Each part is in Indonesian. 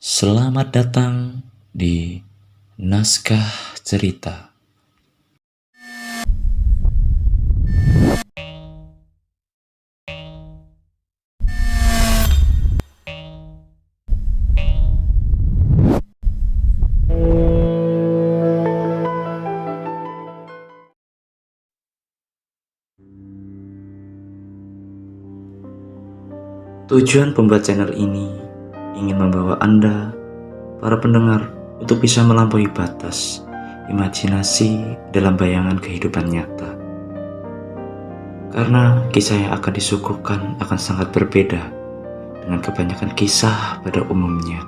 Selamat datang di Naskah Cerita. Tujuan pembuat channel ini ingin membawa Anda, para pendengar, untuk bisa melampaui batas imajinasi dalam bayangan kehidupan nyata. Karena kisah yang akan disuguhkan akan sangat berbeda dengan kebanyakan kisah pada umumnya.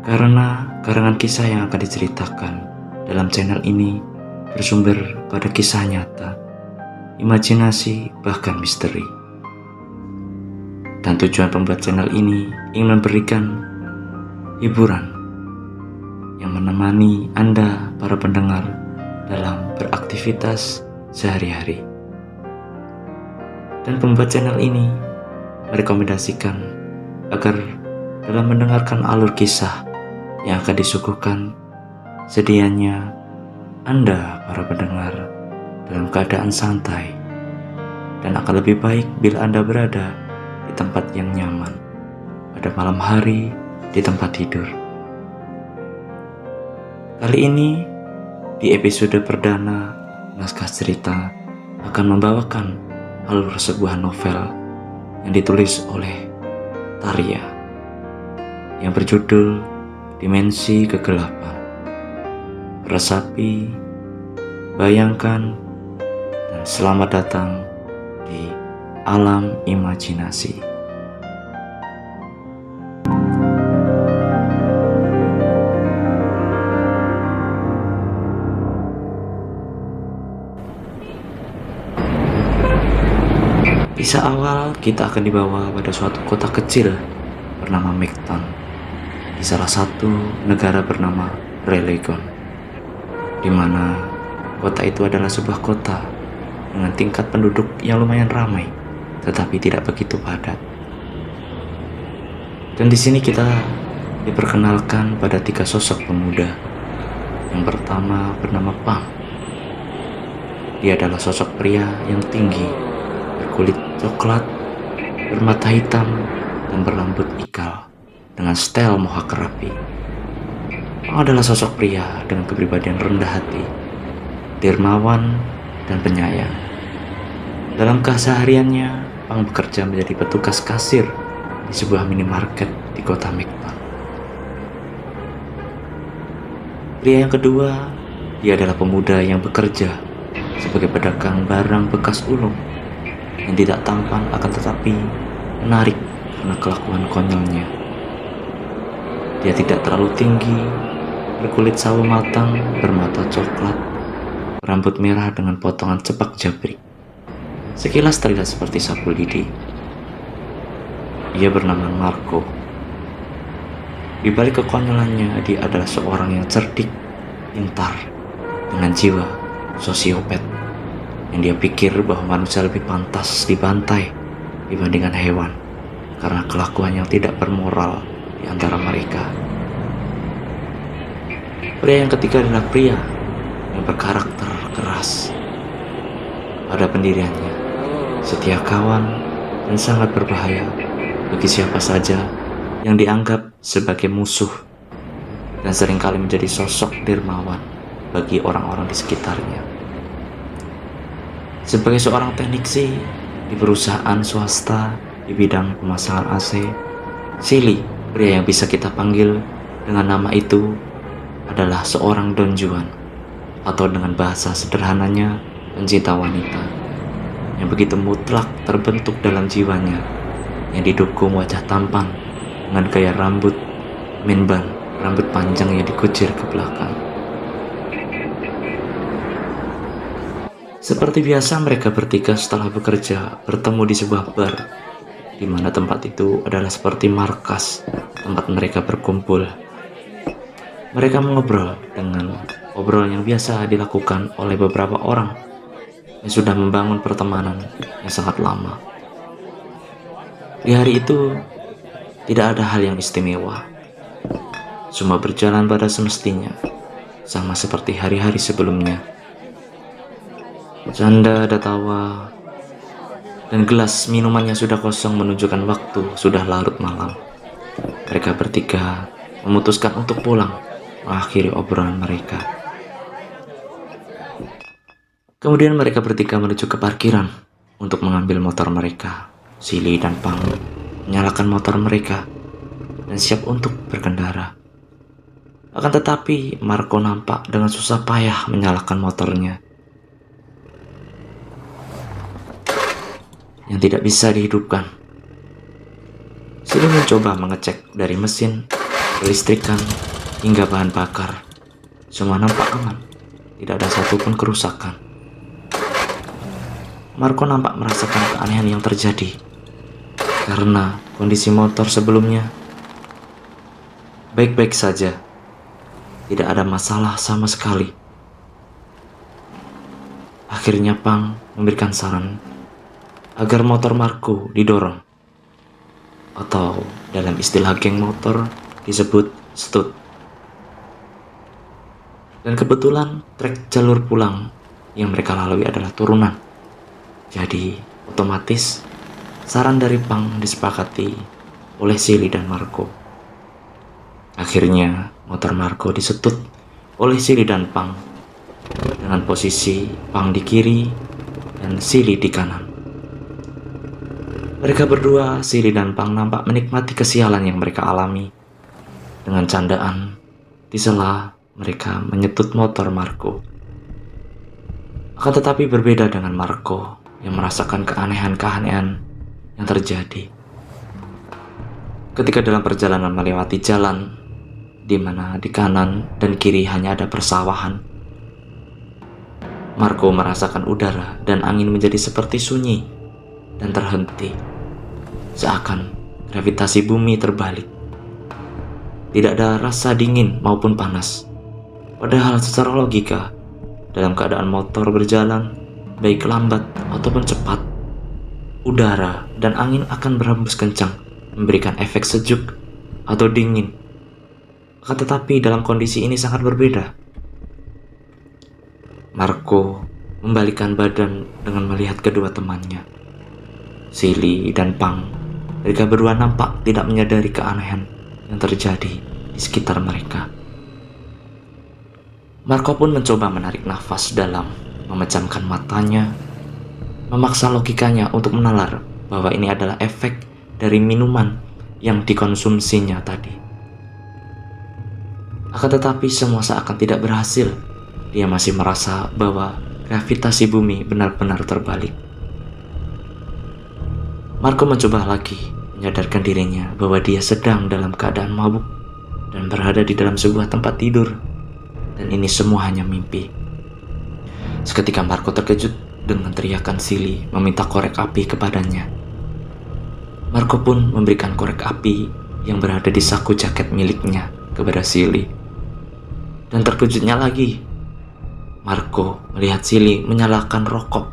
Karena karangan kisah yang akan diceritakan dalam channel ini bersumber pada kisah nyata, imajinasi, bahkan misteri. Dan tujuan pembuat channel ini ingin memberikan hiburan yang menemani Anda, para pendengar, dalam beraktivitas sehari-hari. Dan pembuat channel ini merekomendasikan agar dalam mendengarkan alur kisah yang akan disuguhkan, sedianya Anda, para pendengar, dalam keadaan santai, dan akan lebih baik bila Anda berada di tempat yang nyaman pada malam hari di tempat tidur. Kali ini di episode perdana Naskah Cerita akan membawakan alur sebuah novel yang ditulis oleh Tarya yang berjudul Dimensi Kegelapan. Resapi, bayangkan, dan selamat datang di Alam Imajinasi. Kisah awal kita akan dibawa pada suatu kota kecil bernama Mekton, di salah satu negara bernama Relegon, di mana kota itu adalah sebuah kota dengan tingkat penduduk yang lumayan ramai, tetapi tidak begitu padat. Dan di sini kita diperkenalkan pada 3 sosok pemuda. Yang pertama bernama Pang. Dia adalah sosok pria yang tinggi, berkulit coklat, bermata hitam, dan berambut ikal dengan style mohawk rapi. Pang adalah sosok pria dengan kepribadian rendah hati, dermawan, dan penyayang. Dalam kesehariannya, Pang bekerja menjadi petugas kasir di sebuah minimarket di kota Mekton. Pria yang kedua, dia adalah pemuda yang bekerja sebagai pedagang barang bekas ulung yang tidak tampan akan tetapi menarik karena kelakuan konyolnya. Dia tidak terlalu tinggi, berkulit sawo matang, bermata coklat, rambut merah dengan potongan cepak jabrik. Sekilas terlihat seperti sapu lidi. Ia bernama Marco. Di balik kekonyolannya, dia adalah seorang yang cerdik, pintar, dengan jiwa sosiopat, yang dia pikir bahwa manusia lebih pantas dibantai dibandingkan hewan karena kelakuan yang tidak bermoral di antara mereka. Pria yang ketiga adalah pria yang berkarakter keras. Pada pendiriannya, setia kawan, dan sangat berbahaya bagi siapa saja yang dianggap sebagai musuh, dan seringkali menjadi sosok dermawan bagi orang-orang di sekitarnya. Sebagai seorang teknisi di perusahaan swasta di bidang pemasangan AC, Silly, pria yang bisa kita panggil dengan nama itu, adalah seorang Don Juan, atau dengan bahasa sederhananya, pencinta wanita, yang begitu mutlak terbentuk dalam jiwanya, yang didukung wajah tampan dengan gaya rambut minban, rambut panjang yang dikucir ke belakang. Seperti biasa, mereka bertiga setelah bekerja bertemu di sebuah bar, di mana tempat itu adalah seperti markas tempat mereka berkumpul. Mereka mengobrol dengan obrolan yang biasa dilakukan oleh beberapa orang yang sudah membangun pertemanan yang sangat lama. Di hari itu, tidak ada hal yang istimewa. Semua berjalan pada semestinya, sama seperti hari-hari sebelumnya. Canda ada tawa, dan gelas minumannya sudah kosong menunjukkan waktu sudah larut malam. Mereka bertiga memutuskan untuk pulang, mengakhiri obrolan mereka. Kemudian mereka bertiga menuju ke parkiran untuk mengambil motor mereka. Silly dan Pang menyalakan motor mereka dan siap untuk berkendara. Akan tetapi Marco nampak dengan susah payah menyalakan motornya yang tidak bisa dihidupkan. Silly mencoba mengecek dari mesin, kelistrikan, hingga bahan bakar. Semua nampak aman, tidak ada satupun kerusakan. Marco nampak merasakan keanehan yang terjadi karena kondisi motor sebelumnya baik-baik saja, tidak ada masalah sama sekali. Akhirnya Pang memberikan saran agar motor Marco didorong, atau dalam istilah geng motor disebut stud. Dan kebetulan trek jalur pulang yang mereka lalui adalah turunan. Jadi otomatis saran dari Pang disepakati oleh Silly dan Marco. Akhirnya motor Marco disetut oleh Silly dan Pang dengan posisi Pang di kiri dan Silly di kanan. Mereka berdua, Silly dan Pang, nampak menikmati kesialan yang mereka alami. Dengan candaan di sela mereka menyetut motor Marco. Akan tetapi berbeda dengan Marco yang merasakan keanehan-keanehan yang terjadi ketika dalam perjalanan melewati jalan di mana di kanan dan kiri hanya ada persawahan. Marco merasakan udara dan angin menjadi seperti sunyi dan terhenti, seakan gravitasi bumi terbalik. Tidak ada rasa dingin maupun panas. Padahal secara logika, dalam keadaan motor berjalan, baik lambat ataupun cepat, udara dan angin akan berhembus kencang, memberikan efek sejuk atau dingin. Akan tetapi dalam kondisi ini sangat berbeda. Marco membalikkan badan dengan melihat kedua temannya. Silly dan Pang, mereka berdua nampak tidak menyadari keanehan yang terjadi di sekitar mereka. Marco pun mencoba menarik nafas dalam, memejamkan matanya, memaksa logikanya untuk menalar bahwa ini adalah efek dari minuman yang dikonsumsinya tadi. Akan tetapi semua seakan tidak berhasil. Dia masih merasa bahwa gravitasi bumi benar-benar terbalik. Marco mencoba lagi menyadarkan dirinya bahwa dia sedang dalam keadaan mabuk dan berada di dalam sebuah tempat tidur, dan ini semua hanya mimpi. Seketika Marco terkejut dengan teriakan Silly meminta korek api kepadanya. Marco pun memberikan korek api yang berada di saku jaket miliknya kepada Silly. Dan terkejutnya lagi, Marco melihat Silly menyalakan rokok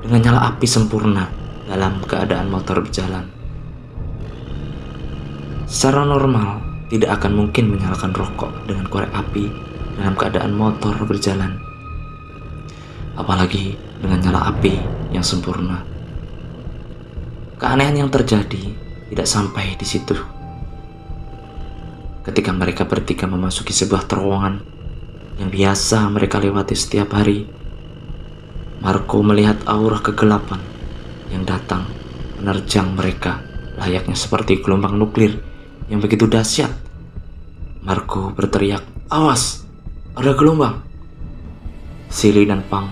dengan nyala api sempurna dalam keadaan motor berjalan. Secara normal, tidak akan mungkin menyalakan rokok dengan korek api dalam keadaan motor berjalan, apalagi dengan nyala api yang sempurna. Keanehan yang terjadi tidak sampai di situ. Ketika mereka bertiga memasuki sebuah terowongan yang biasa mereka lewati setiap hari, Marco melihat aura kegelapan yang datang menerjang mereka layaknya seperti gelombang nuklir yang begitu dahsyat. Marco berteriak, "Awas, ada gelombang!" Silly dan Pang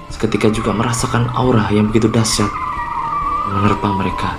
seketika juga merasakan aura yang begitu dahsyat menerpa mereka.